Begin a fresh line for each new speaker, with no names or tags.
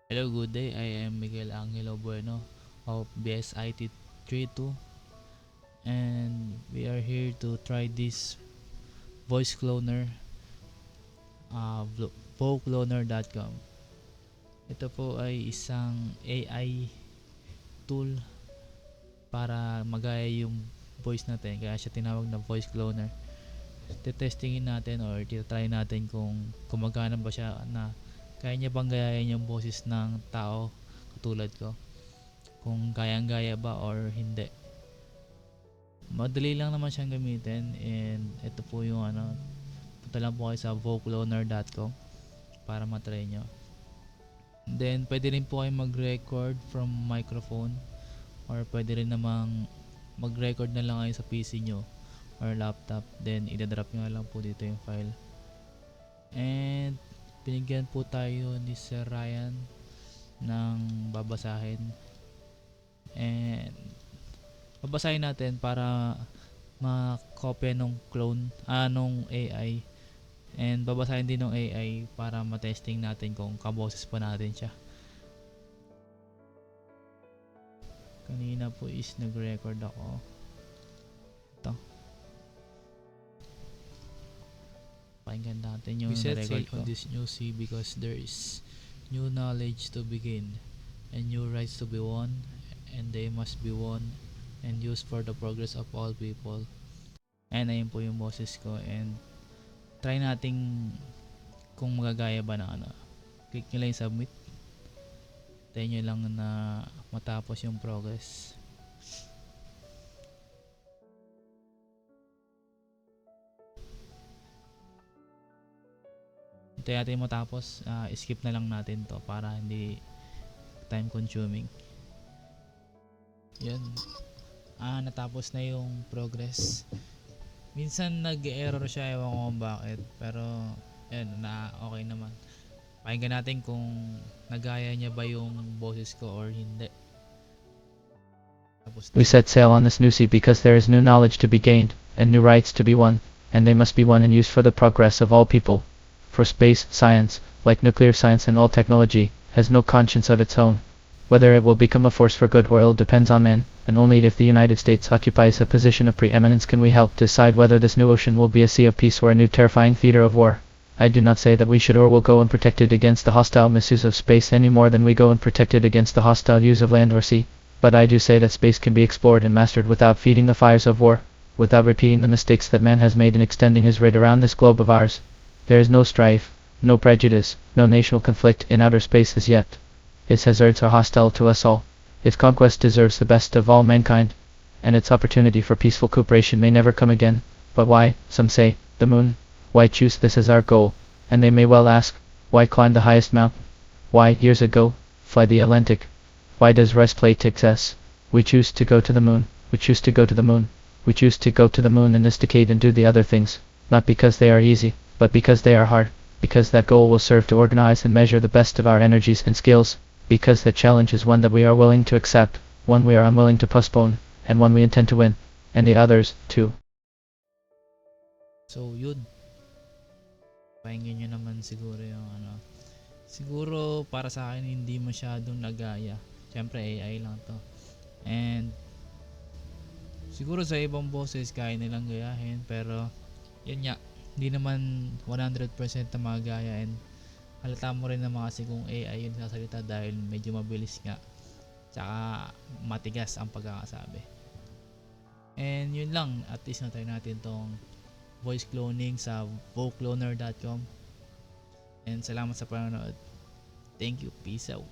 Hello, good day. I am Miguel Angelo Bueno of BSIT 32, and we are here to try this voice cloner, vocloner.com. Ito po ay isang AI tool para magaya yung voice natin, kaya siya tinawag na voice cloner. Testingin natin or try natin kung gumagana ba siya, na kaya niya bang gayahin yung boses ng tao katulad ko, kung kayang-gaya ba or hindi. Madali lang naman siyang gamitin, and ito po yung punta lang po kayo sa vocloner.com para matry nyo. Then pwede rin po kayo mag-record from microphone, or pwede rin namang mag-record na lang kayo sa PC nyo or laptop, then idadrop nyo lang po dito yung file. And binigyan po tayo ni Sir Ryan ng babasahin, and babasahin natin para makopya nung clone, nung AI, and babasahin din ng AI para matesting natin kung kaboses pa natin siya. Kanina po is nag-record ako. Ito, pakinggan natin yung
We set
record
sail
ko.
on this new sea because there is new knowledge to begin and new rights to be won, and they must be won and used for the progress of all people.
And ayun po yung boses ko, and try nating kung magagaya ba ng click nyo lang yung submit. Tayo nyo lang na matapos yung progress. Hintayin natin matapos. Skip na lang natin to para hindi time consuming. Yan. Natapos na yung progress. Minsan nag-error siya, ewan ko kung bakit, pero yan, okay naman. Pakinggan natin kung nagaya niya ba yung boses ko or hindi. Tapos
We set sail on this new sea because there is new knowledge to be gained, and new rights to be won, and they must be won and used for the progress of all people. For space science, like nuclear science and all technology, has no conscience of its own. Whether it will become a force for good or ill depends on man, and only if the United States occupies a position of preeminence can we help decide whether this new ocean will be a sea of peace or a new terrifying theater of war. I do not say that we should or will go unprotected against the hostile misuse of space any more than we go unprotected against the hostile use of land or sea. But I do say that space can be explored and mastered without feeding the fires of war, without repeating the mistakes that man has made in extending his raid around this globe of ours. There is no strife, no prejudice, no national conflict in outer space as yet. Its hazards are hostile to us all. Its conquest deserves the best of all mankind, and its opportunity for peaceful cooperation may never come again. But why, some say, the moon? Why choose this as our goal? And they may well ask, why climb the highest mountain? Why, years ago, fly the Atlantic? Why does Rice play Texas? We choose to go to the moon. We choose to go to the moon. We choose to go to the moon in this decade and do the other things, not because they are easy, but because they are hard, because that goal will serve to organize and measure the best of our energies and skills, because that challenge is one that we are willing to accept, one we are unwilling to postpone, and one we intend to win, and the others, too.
so yun, pakinggan nyo naman siguro yung siguro para sa akin hindi masyadong nagaya. Syempre AI lang to, and siguro sa ibang boses kaya nilang gayahin, pero yun nga, hindi naman 100% na magaya, and halata mo rin naman kasi kung AI yung sasalita dahil medyo mabilis nga, tsaka matigas ang pagkakasabi. And yun lang, at least na-try natin tong voice cloning sa vocloner.com, and salamat sa panonood. Thank you, peace out.